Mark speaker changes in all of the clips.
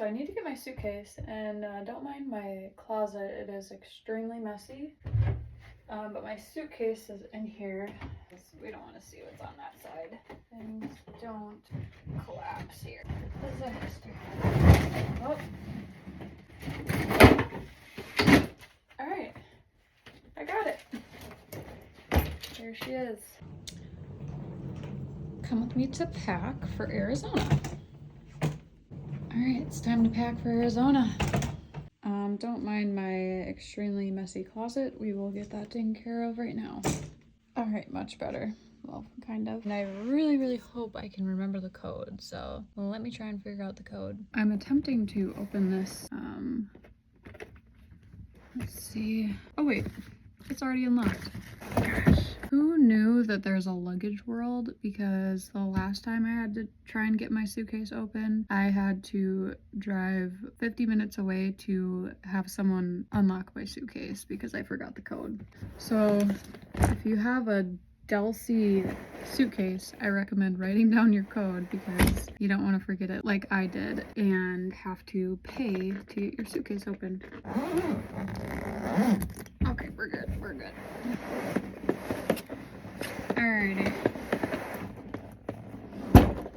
Speaker 1: So I need to get my suitcase, and don't mind my closet. It is extremely messy. But my suitcase is in here. We don't want to see what's on that side. Things don't collapse here. Disaster. Oh. Alright. I got it. There she is. Come with me to pack for Arizona. Alright, it's time to pack for Arizona. Don't mind my extremely messy closet. We will get that taken care of right now. Alright, much better. Well, kind of. And I really, really hope I can remember the code, so let me try and figure out the code. I'm attempting to open this, let's see. Oh wait, it's already unlocked. Gosh. Who knew that there's a luggage world? Because the last time I had to try and get my suitcase open, I had to drive 50 minutes away to have someone unlock my suitcase because I forgot the code. So if you have a Delcy suitcase, I recommend writing down your code because you don't want to forget it like I did and have to pay to get your suitcase open. Okay, we're good, we're good. Alrighty.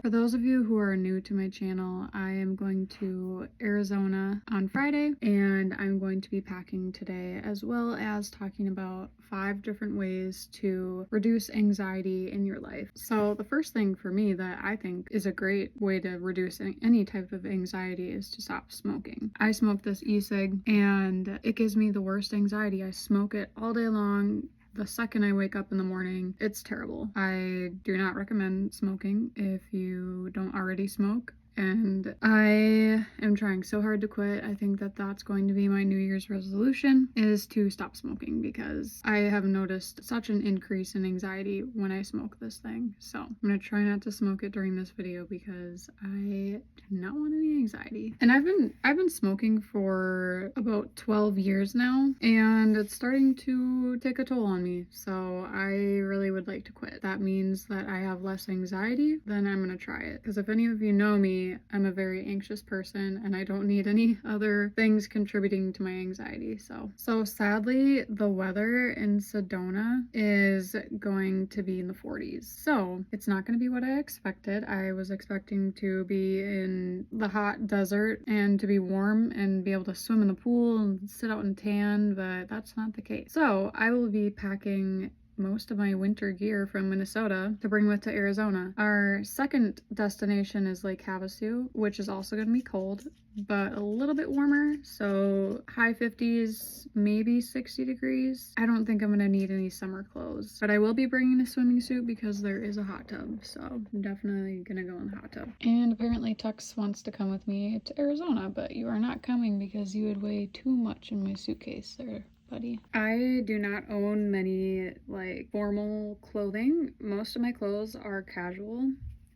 Speaker 1: For those of you who are new to my channel, I am going to Arizona on Friday, and I'm going to be packing today, as well as talking about 5 different ways to reduce anxiety in your life. So the first thing for me that I think is a great way to reduce any type of anxiety is to stop smoking. I smoke this e-cig and it gives me the worst anxiety. I smoke it all day long. The second I wake up in the morning, it's terrible. I do not recommend smoking if you don't already smoke. And I am trying so hard to quit. I think that that's going to be my New Year's resolution, is to stop smoking, because I have noticed such an increase in anxiety when I smoke this thing. So I'm gonna try not to smoke it during this video because I do not want any anxiety. And I've been smoking for about 12 years now, and it's starting to take a toll on me. So I really would like to quit. That means that I have less anxiety, then I'm gonna try it. Because if any of you know me, I'm a very anxious person and I don't need any other things contributing to my anxiety. So sadly, the weather in Sedona is going to be in the 40s. So it's not going to be what I expected. I was expecting to be in the hot desert and to be warm and be able to swim in the pool and sit out and tan, but that's not the case. So I will be packing most of my winter gear from Minnesota to bring with to Arizona. Our second destination is Lake Havasu, which is also going to be cold, but a little bit warmer. So high 50s, maybe 60 degrees. I don't think I'm going to need any summer clothes, but I will be bringing a swimming suit because there is a hot tub. So I'm definitely going to go in the hot tub. And apparently Tux wants to come with me to Arizona, but you are not coming because you would weigh too much in my suitcase there, buddy. I do not own many like formal clothing. Most of my clothes are casual,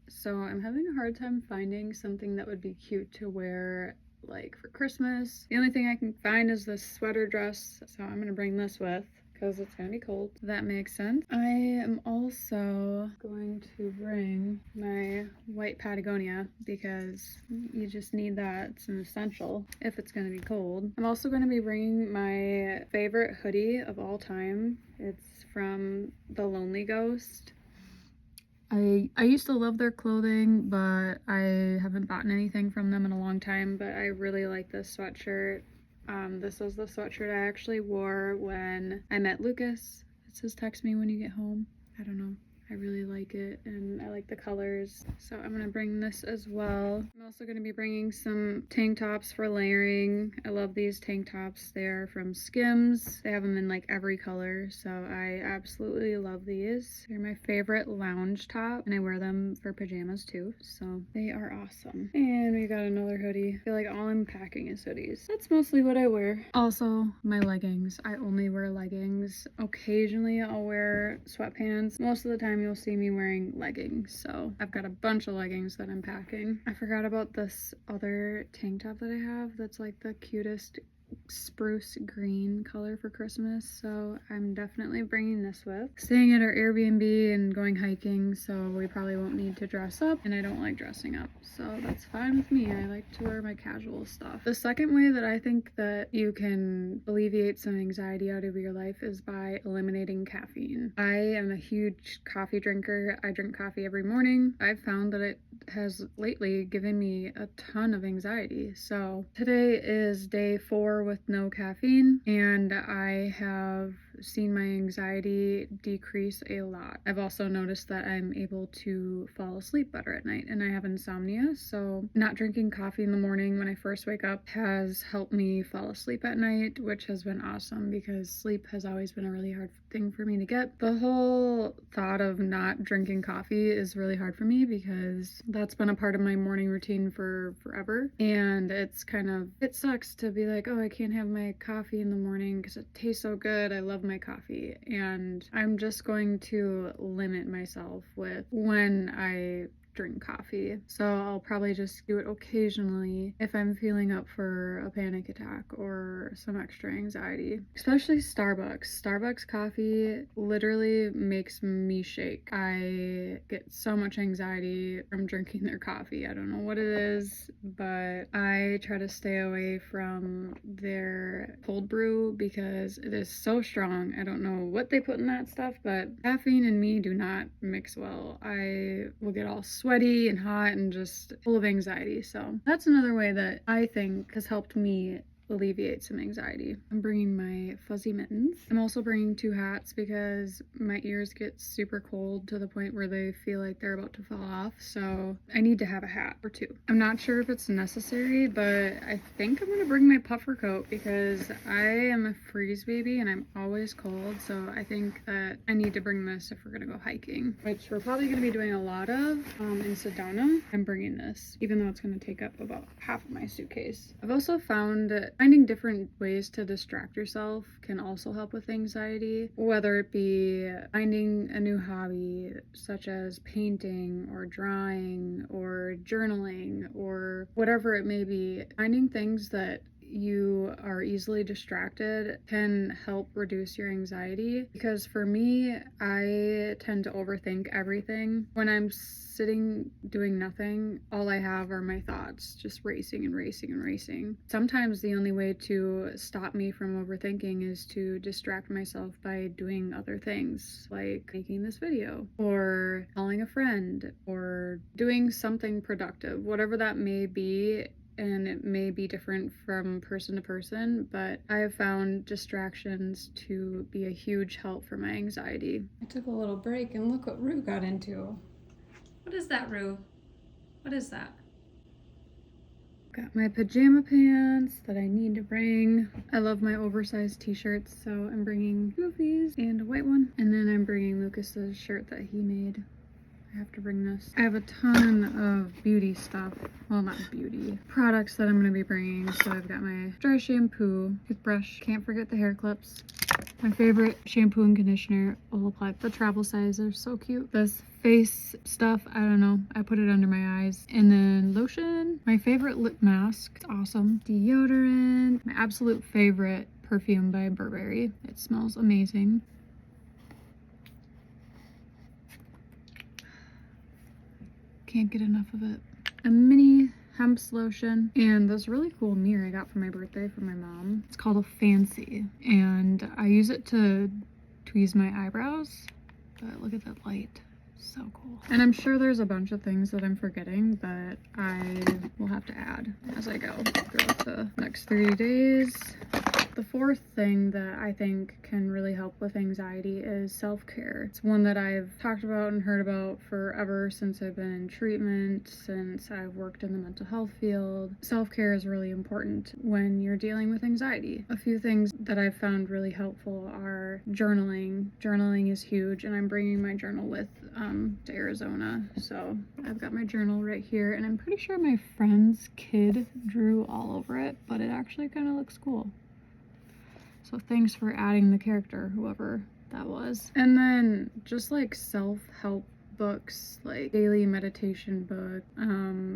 Speaker 1: so I'm having a hard time finding something that would be cute to wear like for Christmas. The only thing I can find is this sweater dress, so I'm gonna bring this with because it's gonna be cold. That makes sense. I am also going to bring my white Patagonia because you just need that. It's an essential if it's gonna be cold. I'm also gonna be bringing my favorite hoodie of all time. It's from The Lonely Ghost. I used to love their clothing, but I haven't bought anything from them in a long time, but I really like this sweatshirt. This was the sweatshirt I actually wore when I met Lucas. It says text me when you get home. I don't know. I really like it and I like the colors. So I'm gonna bring this as well. I'm also gonna be bringing some tank tops for layering. I love these tank tops. They are from Skims. They have them in like every color. So I absolutely love these. They're my favorite lounge top and I wear them for pajamas too. So they are awesome. And we got another hoodie. I feel like all I'm packing is hoodies. That's mostly what I wear. Also, my leggings. I only wear leggings. Occasionally I'll wear sweatpants. Most of the time you'll see me wearing leggings, so I've got a bunch of leggings that I'm packing. I forgot about this other tank top that I have that's like the cutest spruce green color for Christmas, so I'm definitely bringing this with. Staying at our Airbnb and going hiking, so we probably won't need to dress up, and I don't like dressing up, so that's fine with me. I like to wear my casual stuff. The second way that I think that you can alleviate some anxiety out of your life is by eliminating caffeine. I am a huge coffee drinker. I drink coffee every morning. I've found that it has lately given me a ton of anxiety. So today is day 4 with no caffeine, and I have seen my anxiety decrease a lot. I've also noticed that I'm able to fall asleep better at night, and I have insomnia, so not drinking coffee in the morning when I first wake up has helped me fall asleep at night, which has been awesome because sleep has always been a really hard thing for me to get. The whole thought of not drinking coffee is really hard for me because that's been a part of my morning routine for forever, and it sucks to be like, oh, I can't have my coffee in the morning because it tastes so good. I love my coffee, and I'm just going to limit myself with when I drink coffee. So I'll probably just do it occasionally if I'm feeling up for a panic attack or some extra anxiety. Especially Starbucks. Starbucks coffee literally makes me shake. I get so much anxiety from drinking their coffee. I don't know what it is, but I try to stay away from their cold brew because it is so strong. I don't know what they put in that stuff, but caffeine and me do not mix well. I will get all sweaty and hot and just full of anxiety. So that's another way that I think has helped me alleviate some anxiety. I'm bringing my fuzzy mittens. I'm also bringing 2 hats because my ears get super cold to the point where they feel like they're about to fall off, so I need to have a hat or 2. I'm not sure if it's necessary, but I think I'm gonna bring my puffer coat because I am a freeze baby and I'm always cold, so I think that I need to bring this if we're gonna go hiking, which we're probably gonna be doing a lot of in Sedona. I'm bringing this, even though it's gonna take up about half of my suitcase. I've also found that finding different ways to distract yourself can also help with anxiety, whether it be finding a new hobby such as painting or drawing or journaling or whatever it may be. Finding things that you are easily distracted can help reduce your anxiety, because for me, I tend to overthink everything. When I'm sitting doing nothing, all I have are my thoughts just racing and racing and racing. Sometimes the only way to stop me from overthinking is to distract myself by doing other things, like making this video or calling a friend or doing something productive, whatever that may be. And it may be different from person to person, but I have found distractions to be a huge help for my anxiety.
Speaker 2: I took a little break and look what Rue got into. What is that, Rue? What is that?
Speaker 1: Got my pajama pants that I need to bring. I love my oversized t-shirts, so I'm bringing 2 of these and a white one. And then I'm bringing Lucas's shirt that he made. I have to bring this. I have a ton of beauty stuff. Well, not beauty. Products that I'm going to be bringing. So I've got my dry shampoo, toothbrush, can't forget the hair clips. My favorite shampoo and conditioner, Olaplex. The travel size, they're so cute. This face stuff, I don't know. I put it under my eyes. And then lotion. My favorite lip mask. It's awesome. Deodorant. My absolute favorite perfume by Burberry. It smells amazing. Can't get enough of it. A mini hemp lotion and this really cool mirror I got for my birthday from my mom. It's called a Fancy, and I use it to tweeze my eyebrows. But look at that light. So cool. And I'm sure there's a bunch of things that I'm forgetting, but I will have to add as I go throughout the next 30 days. The 4th thing that I think can really help with anxiety is self-care. It's one that I've talked about and heard about forever since I've been in treatment, since I've worked in the mental health field. Self-care is really important when you're dealing with anxiety. A few things that I've found really helpful are journaling. Journaling is huge, and I'm bringing my journal with to Arizona. So I've got my journal right here, and I'm pretty sure my friend's kid drew all over it, but it actually kind of looks cool. So thanks for adding the character, whoever that was. And then just like self-help books, like daily meditation book.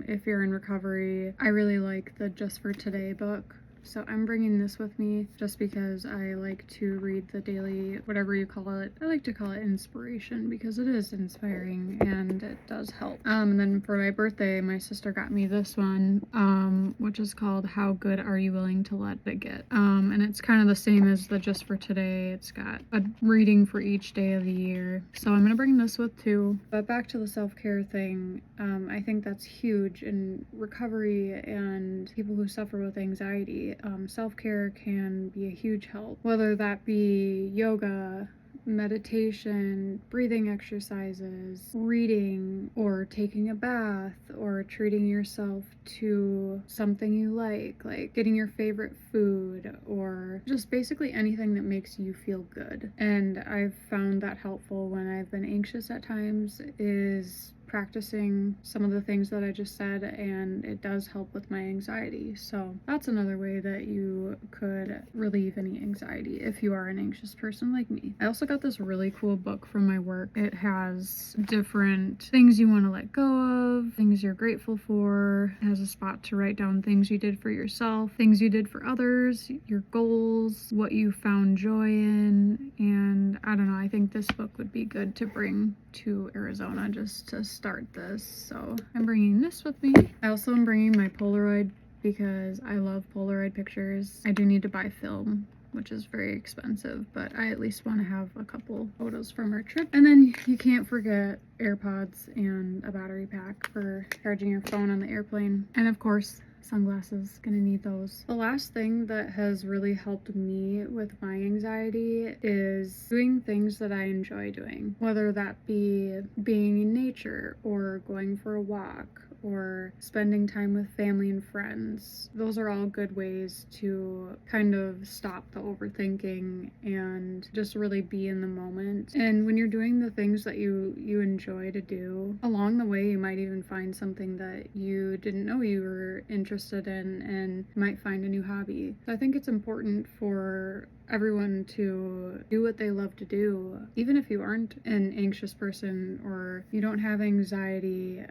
Speaker 1: If you're in recovery, I really like the Just for Today book. So I'm bringing this with me just because I like to read the daily, whatever you call it. I like to call it inspiration because it is inspiring and it does help. And then for my birthday, my sister got me this one, which is called How Good Are You Willing to Let It Get? And it's kind of the same as the Just for Today. It's got a reading for each day of the year. So I'm gonna bring this with too. But back to the self-care thing, I think that's huge in recovery and people who suffer with anxiety. Self-care can be a huge help, whether that be yoga, meditation, breathing exercises, reading, or taking a bath, or treating yourself to something you like getting your favorite food, or just basically anything that makes you feel good. And I've found that helpful when I've been anxious at times, is practicing some of the things that I just said, and it does help with my anxiety. So that's another way that you could relieve any anxiety if you are an anxious person like me. I also got this really cool book from my work. It has different things you want to let go of, things you're grateful for. It has a spot to write down things you did for yourself, things you did for others, your goals, what you found joy in. And I don't know, I think this book would be good to bring to Arizona just to start this. So I'm bringing this with me. I also am bringing my Polaroid because I love Polaroid pictures. I do need to buy film, which is very expensive, but I at least want to have a couple photos from our trip. And then you can't forget AirPods and a battery pack for charging your phone on the airplane. And of course, sunglasses, gonna need those. The last thing that has really helped me with my anxiety is doing things that I enjoy doing, whether that be being in nature or going for a walk or spending time with family and friends. Those are all good ways to kind of stop the overthinking and just really be in the moment. And when you're doing the things that you enjoy to do, along the way you might even find something that you didn't know you were interested in and might find a new hobby. So I think it's important for everyone to do what they love to do, even if you aren't an anxious person or you don't have anxiety.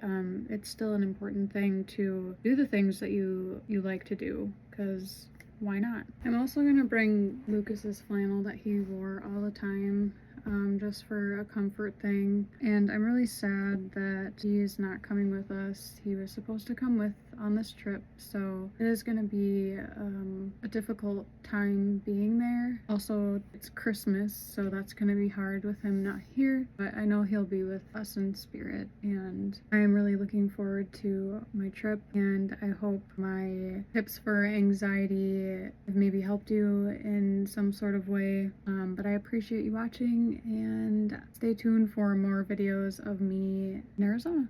Speaker 1: It's still an important thing to do the things that you like to do, because why not? I'm also gonna bring Lucas's flannel that he wore all the time, just for a comfort thing. And I'm really sad that he is not coming with us. He was supposed to come with on this trip, so it is going to be a difficult time being there. Also, it's Christmas, so that's going to be hard with him not here, but I know he'll be with us in spirit, and I am really looking forward to my trip, and I hope my tips for anxiety have maybe helped you in some sort of way. But I appreciate you watching, and stay tuned for more videos of me in Arizona.